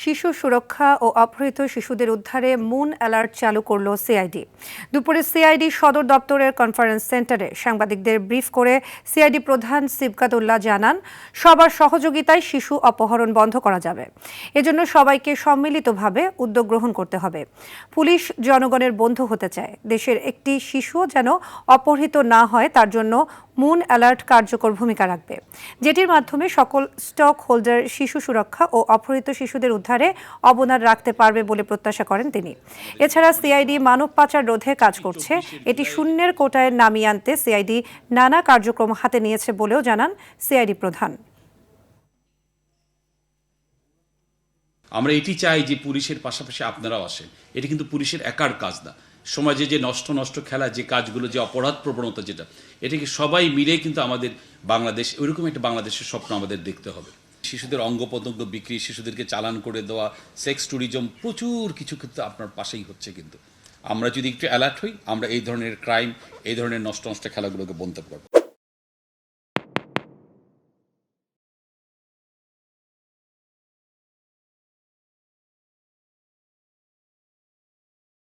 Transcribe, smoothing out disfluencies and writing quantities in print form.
শিশু সুরক্ষা ও অপহৃত শিশুদের উদ্ধারে মুন অ্যালার্ট চালু করল সিআইডি। দুপুরে সিআইডি সদর দপ্তরের কনফারেন্স সেন্টারে সাংবাদিকদের ব্রিফ করে সিআইডি প্রধান সিবগাতুল্লাহ জানান, সবার সহযোগিতায় শিশু অপহরণ বন্ধ করা যাবে। এজন্য সবাইকে সম্মিলিতভাবে উদ্যোগ গ্রহণ করতে হবে। পুলিশ জনগণের বন্ধু হতে চায়। দেশের একটি শিশুও যেন অপহৃত না হয় তার জন্য মুন অ্যালার্ট কার্যকর ভূমিকা রাখবে, যেটির মাধ্যমে সকল স্টক হোল্ডার শিশু সুরক্ষা ও অপহৃত শিশুদের উদ্ধারে অবদান রাখতে পারবে বলে প্রত্যাশা করেন তিনি। এছাড়া সিআইডি মানব পাচার রোধে কাজ করছে। এটি শূন্যের কোটায় নামিয়ে আনতে সিআইডি নানা কার্যক্রম হাতে নিয়েছে বলেও জানান সিআইডি প্রধান। আমরা এটি চাই যে পুলিশের পাশাপাশি আপনারাও আসেন। এটি কিন্তু পুলিশের একার কাজ না। সমাজে যে নষ্ট খেলা, যে কাজগুলো, যে অপরাধ প্রবণতা, যেটা এটাকে সবাই মিলে কিন্তু আমাদের বাংলাদেশ, ওইরকম একটা বাংলাদেশের স্বপ্ন আমাদের দেখতে হবে। শিশুদের অঙ্গ প্রত্যঙ্গ বিক্রি, শিশুদেরকে চালান করে দেওয়া, সেক্স ট্যুরিজম, প্রচুর কিছু কিন্তু আপনার পাশেই হচ্ছে। কিন্তু আমরা যদি একটু অ্যালার্ট হই, আমরা এই ধরনের ক্রাইম, এই ধরনের নষ্ট খেলাগুলোকে বন্ধ করব।